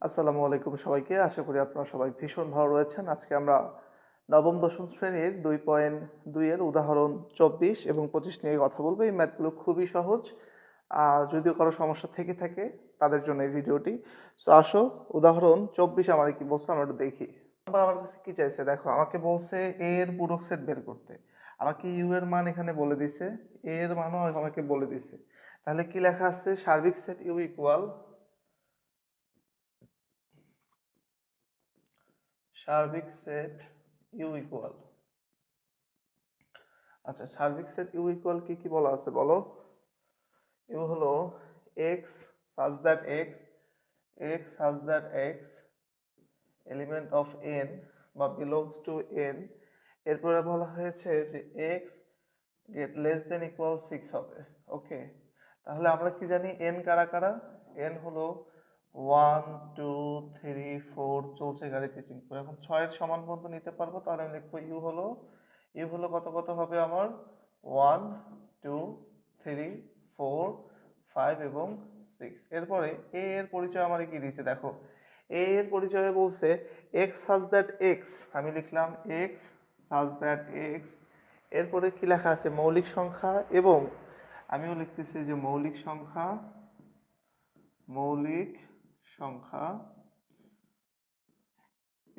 আসসালামু আলাইকুম সবাইকে। আশা করি আপনারা সবাই ভীষণ ভালো রয়েছেন। আজকে আমরা নবম দশম শ্রেণীর 2.2 এর উদাহরণ 24 এবং 25 নিয়ে কথা বলবো। এই ম্যাথগুলো খুবই সহজ। যদিও কারো সমস্যা থেকে থাকে তাদের জন্য এই ভিডিওটি। সো আসো, উদাহরণ 24 আমার কি বলছে আমরা একটু দেখি। আমার কাছে কি চাইছে দেখো, আমাকে বলছে এ এর পূরক সেট বের করতে। আমাকে ইউ এর মান এখানে বলে দিছে, এ এর মানও আমাকে বলে দিছে। তাহলে কি লেখা আছে? সার্বিক সেট ইউ ইকুয়াল সার্বিক সেট ইউ ইকুয়াল আচ্ছা, সার্বিক সেট ইউ ইকুয়াল কি কি বলা আছে বলো? ইউ হলো x such that x element of N বা বিলংস টু এন। এরপরে বলা হয়েছে যে এক্স লেস দেন ইকুয়াল 6 হবে। ওকে, তাহলে আমরা কি জানি এন কারা কারা? এন হলো 1 2 3 4 চলছে গাড়ি চিচিং করে। এখন 6 এর সমান পর্যন্ত নিতে পারবো, তাহলে আমি লিখবো ইউ হলো কত কত হবে আমার 1 2 3 4 5 এবং 6। এরপরে এ এর পরিচয় আমার কি দিয়েছে দেখো, এ এর পরিচয়ে বলছে এক্স সাজ দ্যাট এক্স। আমি লিখলাম এক্স সাজ দ্যাট এক্স। এরপরে কি লেখা আছে? মৌলিক সংখ্যা। এবং আমিও লিখতেছি যে মৌলিক সংখ্যা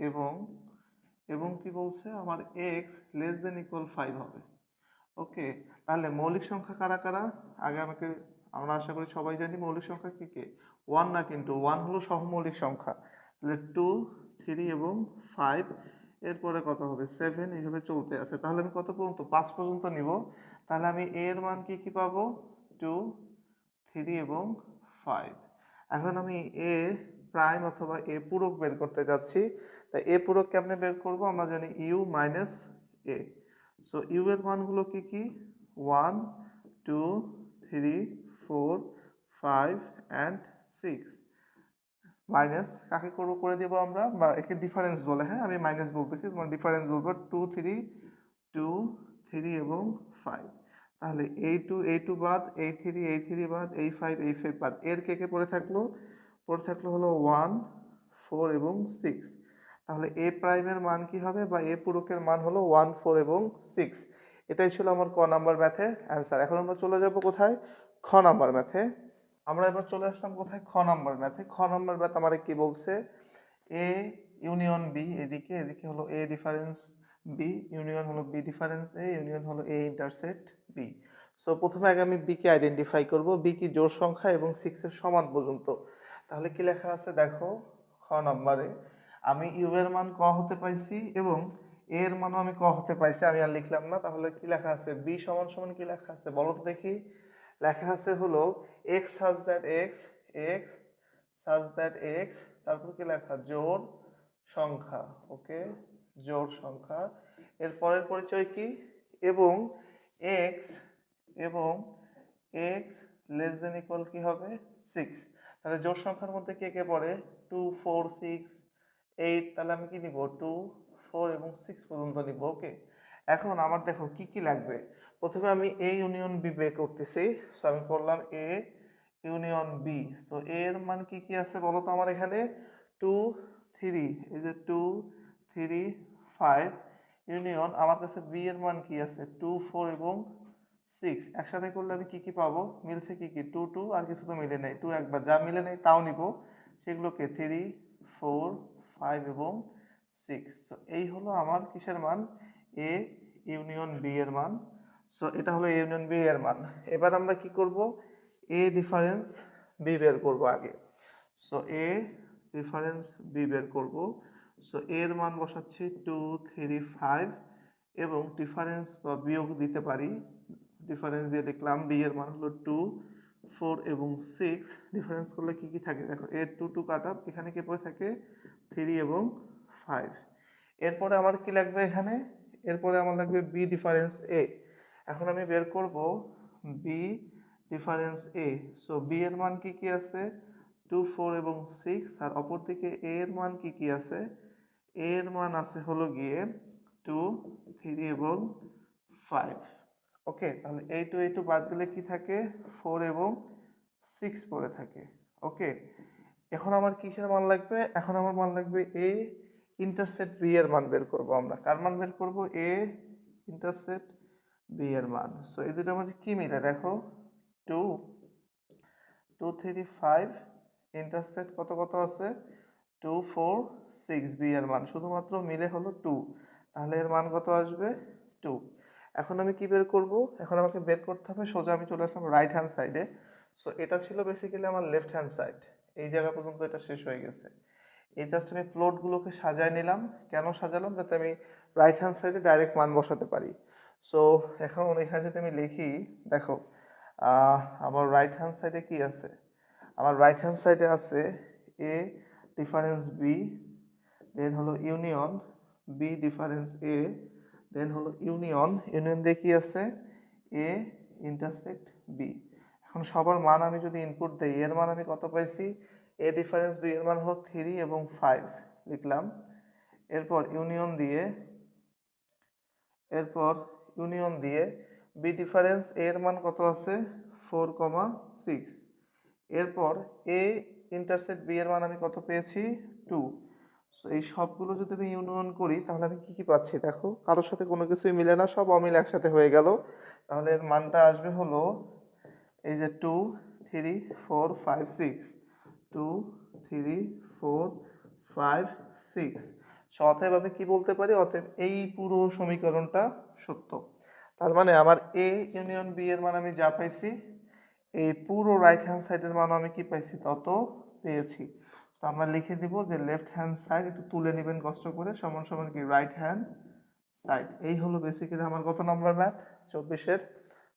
এবং এবং কি বলছে আমার এক্স লেস দেন ইকুয়াল 5 হবে। ওকে, তাহলে মৌলিক সংখ্যা কারা কারা আগে আমরা আশা করি সবাই জানি মৌলিক সংখ্যা কি কি। ওয়ান না, কিন্তু ওয়ান হলো সহমৌলিক সংখ্যা। তাহলে 2 3 এবং 5। এরপরে কত হবে? 7। এইভাবে চলতে আছে। তাহলে আমি কত পর্যন্ত? 5 পর্যন্ত নিব। তাহলে আমি এর মান কি কি পাবো? 2 3 এবং 5। এখন আমি এ প্রাইম অথবা এ পূরক বের করতে যাচ্ছি। তাই এ পূরক কেমনে বের করব? আমরা জানি U minus A. So U এর মানগুলো কি কি? 1 2 3 4 5 অ্যান্ড 6। মাইনাস কাকে করবো করে দেবো আমরা, বা একে ডিফারেন্স বলে। হ্যাঁ, আমি মাইনাস বলতেছি, তোমার ডিফারেন্স বলবো। 2 3 এবং 5। তাহলে এই টু বাদ, এই থ্রি বাদ, এই ফাইভ বাদ। এর কে কে পড়ে থাকলো হলো 1 4 এবং 6। তাহলে এ প্রাইমের মান কি হবে, বা এ পূরকের মান হলো 1 4 এবং 6। এটাই ছিল আমার ক নাম্বার ম্যাথের অ্যান্সার। এখন আমরা চলে যাব কোথায়? খ নাম্বার ম্যাথে। আমরা এবার চলে আসলাম কোথায়? খ নাম্বার ম্যাথে। খ নাম্বার ম্যাথ আমার কি বলছে? এ ইউনিয়ন বি, এদিকে এদিকে হলো এ ডিফারেন্স বি, ইউনিয়ন হলো বি ডিফারেন্স এ, ইউনিয়ন হলো এ ইন্টারসেক্ট বি। সো প্রথমে আগে আমি বি কে আইডেন্টিফাই করব। বি কি জোড় সংখ্যা এবং 6 এর সমান পর্যন্ত। তাহলে কি লেখা আছে দেখো, খ নম্বরে আমি ইউ এর মান ক হতে পাইছি এবং এ এর মানও আমি ক হতে পাইছি। আমি আর লিখলাম না। তাহলে কি লেখা আছে? বি সমান সমান কি লেখা আছে বলো তো দেখি। লেখা আছে হলো x such that x such that x, তারপর কি লেখা? জোড় সংখ্যা। ওকে, জোড় সংখ্যা। এর পরের পরিচয় কি? এবং এক্স এবং এক্স লেস দেন ইকুয়াল কি হবে? 6। তাহলে জোড় সংখ্যার মধ্যে কে কে পড়ে? 2 4 6 8। তাহলে আমি কি নিব? 2 4 এবং 6 পর্যন্ত নিব। ওকে, এখন আমার দেখো কি কি লাগবে। প্রথমে আমি এ ইউনিয়ন বি বের করতেছি। সো আমি করলাম এ ইউনিয়ন বি। সো এ এর মান কি কি আছে বলো তো আমার এখানে? 2 3, এই যে 2 3 5 ইউনিয়ন আমার কাছে বি এর মান কি আছে? 2 4 এবং 6। একসাথে করলে আমি কি কি পাবো? মিলছে কি কি? 2 2, আর কিছু তো মিলে নেই। 2 একবার, যা মিলে নেই তাও নিব। সেগুলোকে 3 4 5 এবং 6। সো এই হলো আমার কিসের মান? এ ইউনিয়ন বি এর মান। সো এটা হলো এ ইউনিয়ন বি এর মান। এবার আমরা কি করব? এ ডিফারেন্স বি বের করব আগে। সো এ ডিফারেন্স বি বের করব। সো এর মান বসাচ্ছি 2 3 5 এবং ডিফারেন্স বা বিয়োগ দিতে পারি। ডিফারেন্স দিয়ে লিখলাম বি এর মান হলো 2 4 এবং 6। ডিফারেন্স করলে কি কি থাকে দেখো, এর 2 2 কাট আপ, এখানে কি পড়ে থাকে? 3 এবং 5। এরপরে আমার কি লাগবে এখানে? এরপরে আমার লাগবে বি ডিফারেন্স এ। এখন আমি বের করব বি ডিফারেন্স এ। সো বি এর মান কি কি আছে? 2 4 এবং 6। আর অপরদিকে এ এর মান কি কি আছে? এ এর মান আছে হলো গিয়ে 2 3 এবং 5। ওকে, তাহলে এই টু বাদ দিলে কি থাকে? 4 এবং 6 পড়ে থাকে। ওকে, এখন আমার কিসের মান লাগবে? এখন আমার মান লাগবে এ ইন্টারসেক্ট বি এর মান বের করব আমরা। কার মান বের করব? এ ইন্টারসেক্ট বি এর মান। সো এই দুটোর মধ্যে কি মিলে দেখো, 2 2 3 5 ইন্টারসেক্ট কত কত আছে 2 4 6 বি এর মান শুধুমাত্র মিলে হলো 2, তাহলে এর মান কত আসবে 2। এখন আমি কি বের করব? এখন আমাকে বের করতে হবে, সোজা আমি চলে আসলাম রাইট হ্যান্ড সাইডে। সো এটা ছিল বেসিক্যালি আমার লেফট হ্যান্ড সাইড, এই জায়গা পর্যন্ত এটা শেষ হয়ে গেছে। এই জাস্ট আমি প্লটগুলোকে সাজায় নিলাম। কেন সাজালাম? যাতে আমি রাইট হ্যান্ড সাইডে ডাইরেক্ট মান বসাতে পারি। সো এখন এখানে যদি আমি লিখি, দেখো আমার রাইট হ্যান্ড সাইডে কি আছে? আমার রাইট হ্যান্ড সাইডে আছে এ ডিফারেন্স বি, দেন হলো ইউনিয়ন বি ডিফারেন্স এ, দেন হলো ইউনিয়ন দিয়ে কি আছে এ ইন্টারসেক্ট বি। এখন সবার মান আমি যদি ইনপুট দেই, এর মান আমি কত পাইছি? এ ডিফারেন্স বি এর মান হলো 3 এবং 5 লিখলাম। এরপর ইউনিয়ন দিয়ে বি ডিফারেন্স এর মান কত আছে 4,6। এরপর এ ইন্টারসেক্ট বি এর মান আমি কত পেয়েছি 2। সো এই সবগুলো যদি আমি ইউনিয়ন করি তাহলে আমি কি কি পাচ্ছি দেখো, কারোর সাথে কোনো কিছুই মিলে না, সব অমিল একসাথে হয়ে গেল। তাহলে এর মানটা আসবে হলো এই যে 2 3 4 5 6, 2 3 4 5 6। সো অতএব আমি কি বলতে পারি? অতএব এই পুরো সমীকরণটা সত্য। তার মানে আমার এ ইউনিয়ন বি এর মান আমি যা পাইছি, এই পুরো রাইট হ্যান্ড সাইডের মান আমি কি পাইছি তত পেয়েছি। তো আমরা লিখে দিব যে লেফট হ্যান্ড সাইড, একটু তুলে নেবেন কষ্ট করে, সমান সমান কি রাইট হ্যান্ড সাইড। এই হলো বেসিক্যালি আমার কত নাম্বার ম্যাথ? 24-এর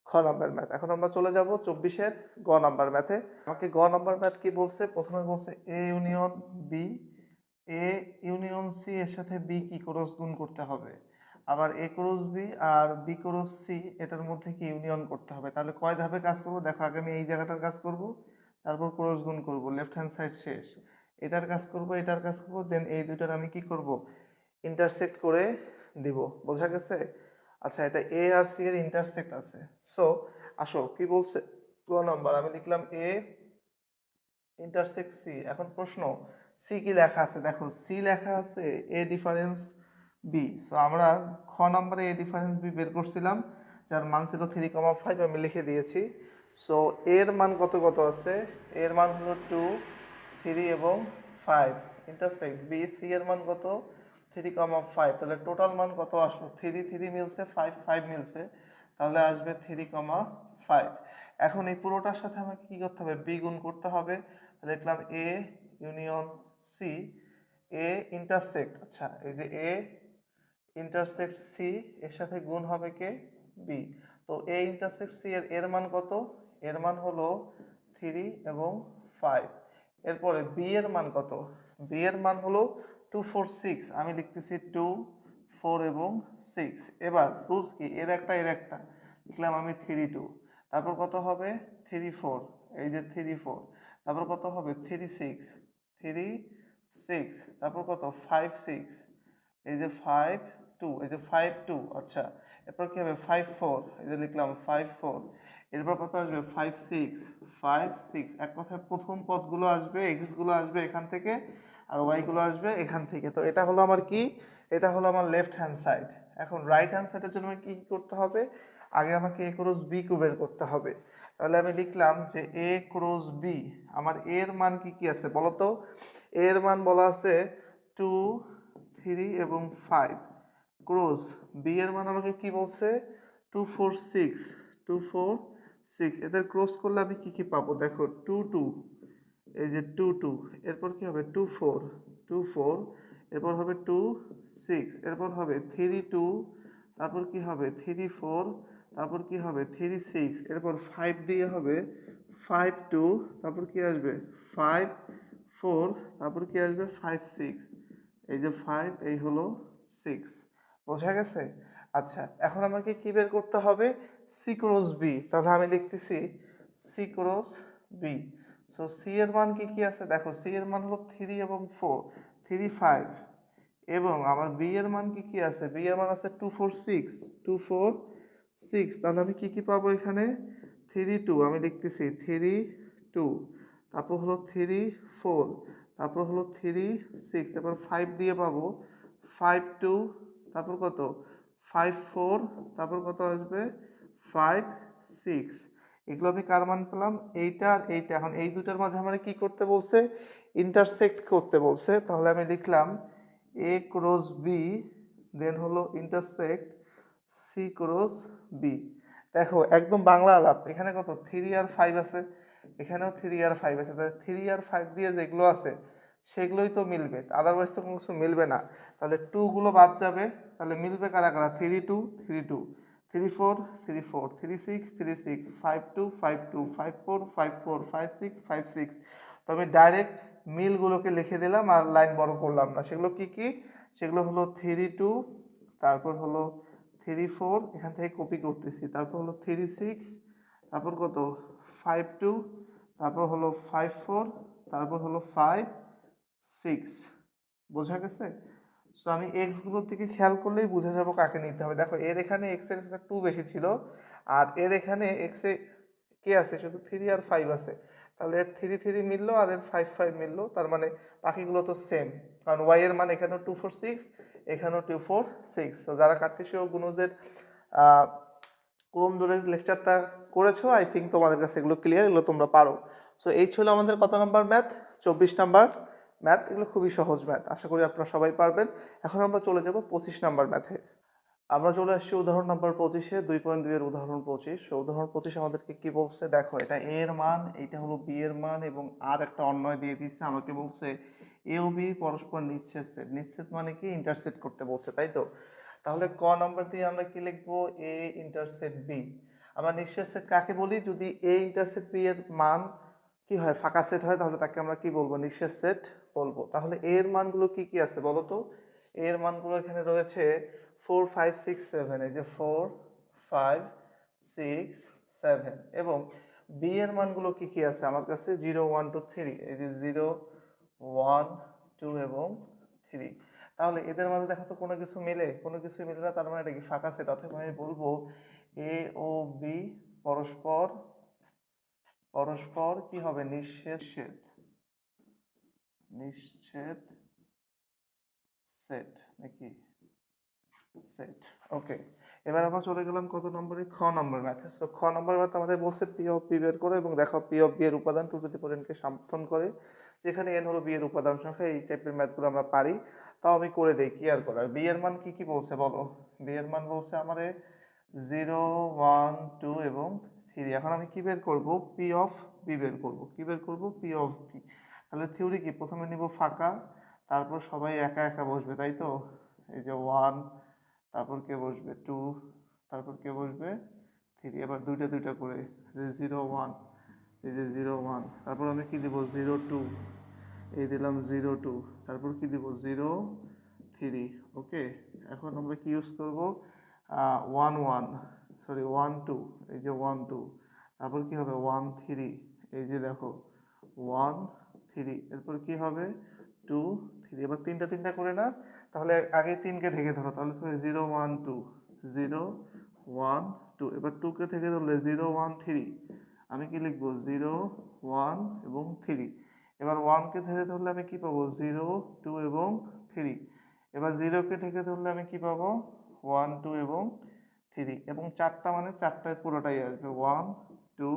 খ নাম্বার ম্যাথ। এখন আমরা চলে যাব 24-এর গ নাম্বার ম্যাথে। আমাকে গ নাম্বার ম্যাথ কি বলছে? প্রথমে বলছে A union B, A union C এর সাথে বি কি ক্রস গুণ করতে হবে, আবার এ ক্রস বি আর বি ক্রস সি এটার মধ্যে কি ইউনিয়ন করতে হবে। তাহলে কয় ধাপে কাজ করব দেখো, আগে আমি এই জায়গাটার কাজ করব, তারপর ক্রস গুণ করব, লেফট হ্যান্ড সাইড শেষ, এটার কাজ করব, এটার কাজ করব, দেন এই দুইটার আমি কি করব ইন্টারসেক্ট করে দিব। বোঝা গেছে? আচ্ছা, এটা এ আর সি এর ইন্টারসেক্ট আছে। সো আসো কি বলছে গ নাম্বার, আমি লিখলাম এ ইন্টারসেক্ট সি। এখন প্রশ্ন, সি কি লেখা আছে দেখো, সি লেখা আছে এ ডিফারেন্স বি। সো আমরা খ নম্বরে এ ডিফারেন্স বি বের করছিলাম, যার মান ছিল 3,5 আমি লিখে দিয়েছি। সো এর মান কত কত আছে? এর মান হলো 2 3 এবং 5 ইন্টারসেক্ট বি, সি এর মান কত 3,5। তাহলে টোটাল মান কত আসলো? 3 3 মিলছে, 5 5 মিলছে, তাহলে আসবে 3,5। এখন এই পুরোটার সাথে আমাকে কি করতে হবে? বি গুণ করতে হবে। লিখলাম A union C, A intersect, আচ্ছা এই যে এ ইন্টারসেক্ট সি এর সাথে গুণ হবে কে? বি। তো এ ইন্টারসেক্ট সি এর মান কত? এর মান হলো 3 এবং 5। এরপরে বি এর মান কত? বি এর মান হলো 2 4 6, আমি লিখতেছি 2 4 এবং 6। এবার রুলস কি? এর একটা লিখলাম আমি 3 2। তারপর কত হবে 3 4, এই যে 3 4। তারপর কত হবে 3 6 3 6। তারপর কত 5 6, এই যে 5 2, এই যে 5 2। আচ্ছা, এরপর কি হবে 5 4, এই যে লিখলাম 5 4। এরপর কত আসবে 5 6 5 6। এক কথায় প্রথম পদগুলো আসবে, এক্স গুলো আসবে এখান থেকে, আর ওয়াই গুলো আসবে এখান থেকে। তো এটা হলো আমার কি? এটা হলো আমার লেফট হ্যান্ড সাইড। এখন রাইট হ্যান্ড সাইডের জন্য কি করতে হবে? আগে আমাকে এ ক্রস বি কে বের করতে হবে। তাহলে আমি লিখলাম যে এ ক্রস বি, আমার এর মান কি কি আছে বলো তো? এর মান বলা আছে 2 3 এবং 5, ক্রস বি এর মান আমাকে কি বলছে 2 4 6 2 4 6। এদের ক্রস করলে আমি কি কি পাবো দেখো, 2 2, এই যে 2 2। এরপর কি হবে 2 4 2 4। এরপর হবে 2 6। এরপর হবে 3 2। তারপর কি হবে 3 4। তারপর কি হবে 3 6। এরপর 5 দিয়ে হবে 5 2। তারপর কি আসবে 5 4। তারপর কি আসবে 5 6। এই যে 5, এই হলো 6। বোঝা গেছে? আচ্ছা, এখন আমাকে কি বের করতে হবে? C cross B. তাহলে আমি লিখতেছি C cross B. So C এর মান কি কি আছে দেখো, সি এর মান হলো 3 এবং 4, 3 5। এবং আমার বি এর মান কি কি আছে? বি এর মান আছে 2 4 6 2 4 6। তাহলে আমি কি কি পাবো এখানে? 3 2, আমি লিখতেছি 3 2। তারপর হলো 3 4, তারপর হলো 3 6, তারপর 5 দিয়ে পাবো 5 2, তারপর কত 5 4, তারপর কত আসবে 5 6। এগুলো আমি কার মান পেলাম? এইটা আর এইটা। এখন এই দুটার মাঝে আমার কি করতে বলছে? ইন্টারসেক্ট করতে বলছে। তাহলে আমি লিখলাম এ ক্রস বি, দেন হলো ইন্টারসেক্ট সি ক্রস বি। দেখো একদম বাংলা আলাপ। এখানে কত 3 আর 5 আছে, এখানেও 3 আর 5 আছে, তাহলে 3 আর 5 দিয়ে যেগুলো আছে সেগুলোই তো মিলবে, আদারওয়াইজ তো কোনো কিছু মিলবে না। তাহলে 2 গুলো বাদ যাবে, তাহলে মিলবে কারা কারা? 3 2 3 2, 3 4 3 4, 3 6 3 6, 5 2 5 2, 5 4 5 4, 5 6 5 6। তো আমি ডাইরেক্ট মিলগুলোকে লিখে দিলাম আর লাইন বড় করলাম না। সেগুলো কি কি? সেগুলো হলো 3 2, তারপর হলো 3 4, এখান থেকে কপি করতেছি, তারপর হলো 3 6, তারপর কত 5 2, তারপর হলো 5 4, তারপর হলো 5 6। বোঝা গেছে? সো আমি এক্স গুলোর দিকে খেয়াল করলেই বুঝে যাবো কাকে নিতে হবে। দেখো এর এখানে এক্স এর একটা 2 বেশি ছিল, আর এর এখানে এক্স এ কে আছে? শুধু 3 আর 5 আছে। তাহলে এর 3 3 মিললো আর এর 5 5 মিললো, তার মানে বাকিগুলো তো সেম। কারণ ওয়াই এর মান এখানেও 2 4 6, এখানেও 2 4 6। তো যারা কার্টেসীয় গুণজের ক্রম দূরের লেকচারটা করেছো, আই থিঙ্ক তোমাদের কাছে এগুলো ক্লিয়ার, এগুলো তোমরা পারো। সো এই ছিল আমাদের কত নাম্বার ম্যাথ? 24 number math. এগুলো খুবই সহজ ম্যাথ, আশা করি আপনারা সবাই পারবেন। এখন আমরা চলে যাব 25 নাম্বার ম্যাথে। আমরা চলে আসছি উদাহরণ নাম্বার 25-এ, 2.2 এর উদাহরণ 25। উদাহরণ 25 আমাদেরকে কি বলছে? দেখো এটা এ এর মান, এইটা হলো বি এর মান, এবং আর একটা অন্যয় দিয়ে দিচ্ছে। আমাকে বলছে এ ও বি পরস্পর নিচ্ছেদ সেট। নিচ্ছেদ মানে কি? ইন্টারসেক্ট করতে বলছে, তাই তো? তাহলে ক নাম্বার দিয়ে আমরা কি লিখবো? এ ইন্টারসেক্ট বি। আমরা নিঃশ্বেদ সেট কাকে বলি? যদি এ ইন্টারসেক্ট বি এর মান কি হয়? ফাঁকা সেট হয়, তাহলে তাকে আমরা কি বলবো? নিঃশ্বেদ সেট বলবো। তাহলে এর মানগুলো কি কি আছে বলো তো? এর মানগুলো এখানে রয়েছে 4 5 6 7, এই যে 4 5 6 7। এবং বি এর মানগুলো কি কি আছে আমার কাছে? 0 1 2 3, এই যে 0 1 2 এবং 3। তাহলে এদের মাঝে দেখো তো কোনো কিছু মিলে? কোনো কিছু মিলে না, তার মানে এটা কি? ফাঁকা সেট। অথবা আমি বলবো এ ও বি পরস্পর পরস্পর কি হবে? নিঃশ্বেদ সেট। নিঃশ্বেদ সেট নাকি? সেট। ওকে, এবার আমরা চলে গেলাম কত নম্বরে? খ নম্বর ম্যাথে। সো খ নম্বর ম্যাথ আমাদের বলছে পি অফ বি বের করে, এবং দেখো পি অফ বি এর উপাদান 2 টু দি পাওয়ার n কে সমর্থন করে, যেখানে n হলো বি এর উপাদান সংখ্যা। এই টাইপের ম্যাথগুলো আমরা পারি, তাও আমি করে দেই, কি আর করার। বি এর মান কি কি বলছে বলো? বি এর মান বলছে আমারে 0 1 2 এবং 3। এখন আমি কি বের করব? পি অফ বি বের করব। কি বের করব? P of B. তাহলে থিওরি কি? প্রথমে নিব ফাঁকা, তারপর সবাই একা একা বসবে, তাই তো? এই যে 1, তারপর কে বসবে 2, তারপর কে বসবে 3। এবার দুইটা দুইটা করে, যে 0 1, এই যে 0 1, তারপর আমি কি দিব? 0 2, এই দিলাম 0 2, তারপর কি দিব? 0 3। ওকে, এখন আমরা কি ইউজ করব? 1 1, সরি 1 2, এই যে 1 2, তারপর কি হবে? 1 3, এই যে দেখো 1 3, এরপর কি হবে? 2 3। এবার তিনটা তিনটা করে না? তাহলে আগে 3কে ঢেকে ধরো, তাহলে 0 1 2 0 1 2। এবার 2কে ঢেকে ধরলে 0 1 3। আমি কি লিখবো? 0 1 এবং 3। এবার 1কে ঢেকে ধরলে আমি কি পাবো? 0 2 এবং 3। এবার 0কে ঢেকে ধরলে আমি কি পাবো? 1 2 এবং 3। এবং চারটা মানে চারটায় পুরোটাই আসবে, 1 2,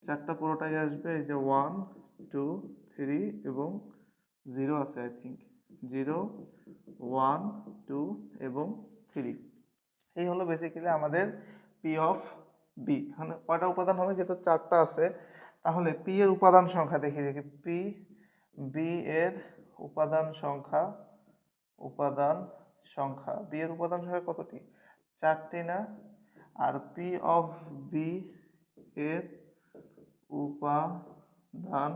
চারটা পুরোটাই আসবে। এই যে 1 2 3 এবং 0 আছে, আই থিঙ্ক 0 1 2 এবং 3। এই হলো বেসিক্যালি আমাদের পি অফ বি। মানে কয়টা উপাদান হবে? যেহেতু চারটা আছে, তাহলে পি এর উপাদান সংখ্যা দেখি দেখি। পি বি এর উপাদান সংখ্যা, উপাদান সংখ্যা বি এর উপাদান সংখ্যা কতটি? চারটি না? আর পি অফ বি এর উপাদান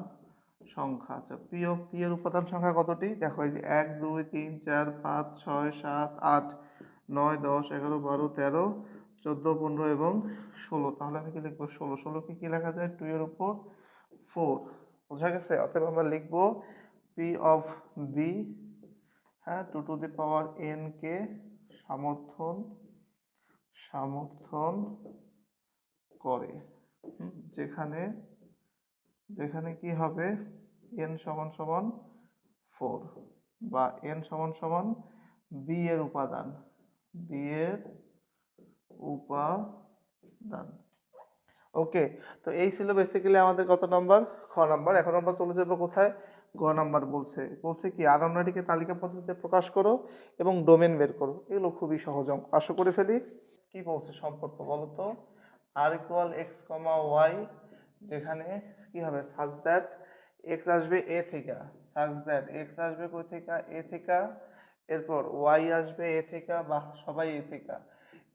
সংখ্যা, আচ্ছা পি এর উপাদান সংখ্যা কতটি? দেখো এই যে 1 2 3 4 5 6 7 8 9 10 11 12 13 14 15 এবং 16। তাহলে আমি কি লিখবো? 16। 16 কি লেখা যায়? 2 এর উপর 4। বোঝা গেছে? অতএব আমরা লিখবো পি অফ বি, হ্যাঁ, 2 টু দি পাওয়ার n কে সমর্থন সমর্থন করে, যেখানে যেখানে কি হবে n সমান সমান 4 বা n সমান সমান b এর উপাদান, b এর উপাদান। ওকে, তো এই ছিল বেসিক্যালি আমাদের কত নাম্বার, খ নাম্বার। এখন আমরা চলে যাবো কোথায়, গ নাম্বার। বলছে বলছে কি আরএনএটিকে তালিকা পদ্ধতিতে প্রকাশ করো এবং ডোমেন বের করো। এগুলো খুবই সহজ অঙ্ক, আশা করে ফেলি। কি বলছে সম্পর্ক বলো তো, আর ইকুয়াল এক্স কমা ওয়াই, যেখানে কি হবে সাজ দ্যাট এক্স আসবে এ থেকে, সাজ দ্যাট এক্স আসবে কই থেকে, এ থেকে, এরপর ওয়াই আসবে এ থেকে বা সবাই এ থেকে,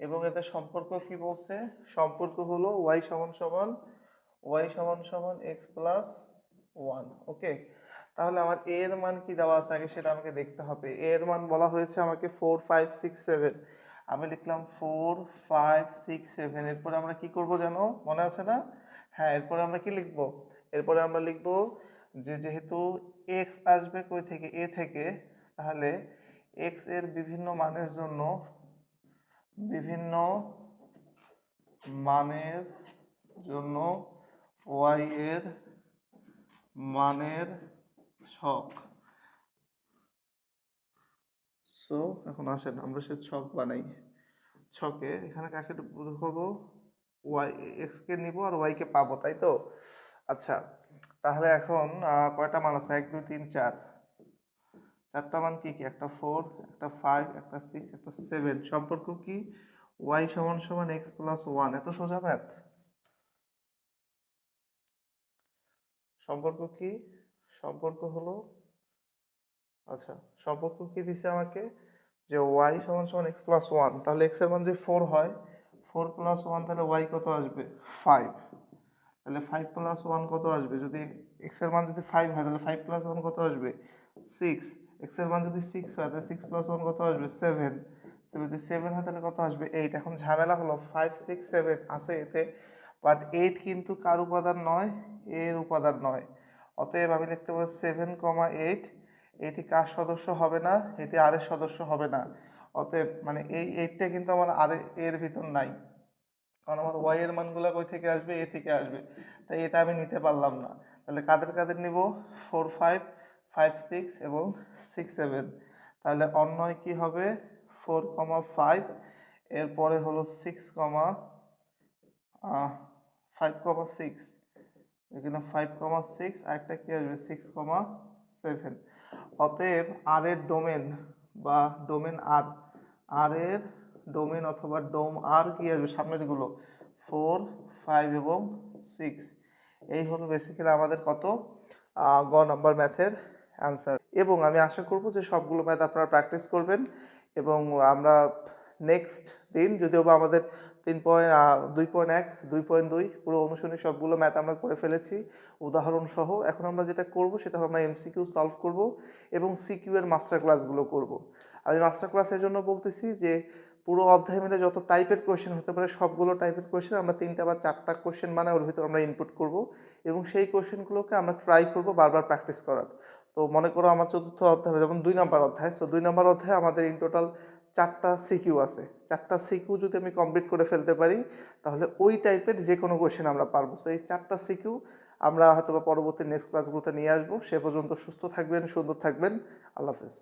এবং এদের সম্পর্ক কি বলছে, সম্পর্ক হলো ওয়াই সমান সমান এক্স প্লাস ওয়ান। ওকে, তাহলে আমার এ এর মান কি দেওয়া আছে আগে সেটা আমাকে দেখতে হবে। এ এর মান বলা হয়েছে আমাকে 4 5 6 7, আমি লিখলাম 4 5 6 7। এরপরে আমরা কি করব জানো, মনে আছে না? হ্যাঁ, এরপরে আমরা কি লিখবো, এরপরে আমরা লিখবো যে যেহেতু এক্স আসবে কই থেকে, এ থেকে, তাহলে এক্স এর বিভিন্ন মানের জন্য, বিভিন্ন মানের জন্য ওয়াই এর মানের ছক। সো এখন আসেন আমরা সে ছক বানাই। ছকে এখানে কাকে ঢুকাবো, ওয়াই, এক্স কে নিব আর ওয়াই কে পাবো, তাই তো? আচ্ছা, তাহলে এখন কয়টা মান আছে, 1 2 3 4, চারটা মান কি কি, একটা 4, একটা 5, একটা 6, একটা 7। সম্পর্ক কি, ওয়াই সমান সমান এক্স প্লাস ওয়ান। এত সোজা ম্যাথ। সম্পর্ক কি, সম্পর্ক হলো, আচ্ছা সম্পর্ক কি দিছে আমাকে, যে ওয়াই সমান সমান এক্স প্লাস ওয়ান। তাহলে এক্স এর মান যদি 4 হয়, 4 প্লাস ওয়ান, তাহলে ওয়াই কত আসবে 5। তাহলে 5 প্লাস ওয়ান কত আসবে, যদি এক্স এর মান যদি 5 হয় তাহলে 5 প্লাস ওয়ান কত আসবে 6। এক্স এর মান যদি 6 হয় তাহলে 6 প্লাস ওয়ান কত আসবে 7। যদি 7 হয় তাহলে কত আসবে 8। এখন ঝামেলা হলো 5 6 7 আছে এতে, বাট 8 কিন্তু কার উপাদান নয়, এর উপাদান নয়। অতএব আমি লিখতে পারি 7,8। এটি কার সদস্য হবে না, এটি আর এর সদস্য হবে না। অতএব মানে এই 8টা কিন্তু আমার আর এর ভিতর নাই, কারণ আমার ওয়াই এর মানগুলো কই থেকে আসবে, এ থেকে আসবে। তাই এটা আমি নিতে পারলাম না। তাহলে কাদের কাদের নিব, 4 5 5 6 এবং 6 7। তাহলে অন্যয় কি হবে 4,5, এরপরে হলো 5,6, এখানে 5,6, আরেকটা কি আসবে 6,7। অতএব আর এর ডোমেন বা ডোমেন আর, আর এর ডোমেন অথবা ডোম আর কি আসবে সামনের গুলো 4 5 এবং 6। এই হলো বেসিক্যালি আমাদের কত, গ নাম্বার ম্যাথের অ্যান্সার। এবং আমি আশা করব যে সবগুলো ম্যাথ আপনারা প্র্যাকটিস করবেন, এবং আমরা নেক্সট দিন, যদিও বা আমাদের 2.1 2.2 পুরো অনুশীলনী সবগুলো ম্যাথ আমরা করে ফেলেছি উদাহরণ সহ। এখন আমরা যেটা করব সেটা হলো আমরা এমসিকিউ সলভ করব এবং সিকিউ এর মাস্টার ক্লাসগুলো করব। আমি মাস্টার ক্লাসের জন্য বলতেছি যে পুরো অধ্যায় মিলে যত টাইপের কোয়েশ্চেন হতে পারে সবগুলো টাইপের কোয়েশ্চেন আমরা 3টা বা 4টা কোয়েশ্চেন বানাই, ওর ভিতর আমরা ইনপুট করব এবং সেই কোয়েশ্চেনগুলোকে আমরা ট্রাই করব বারবার প্র্যাকটিস করার। তো মনে করো আমার চতুর্থ অধ্যায় যেমন 2 নম্বর অধ্যায়, সো 2 নম্বর অধ্যায়ে আমাদের ইন টোটাল 4টা সিকিউ আছে। 4টা সিকিউ যদি আমি কমপ্লিট করে ফেলতে পারি তাহলে ওই টাইপের যে কোনো কোয়েশ্চেন আমরা পারবো। তো এই 4টা সিকিউ আমরা হয়তো বা পরবর্তী নেক্সট ক্লাসগুলোতে নিয়ে আসবো। সে পর্যন্ত সুস্থ থাকবেন, সুন্দর থাকবেন। আল্লাহ হাফেজ।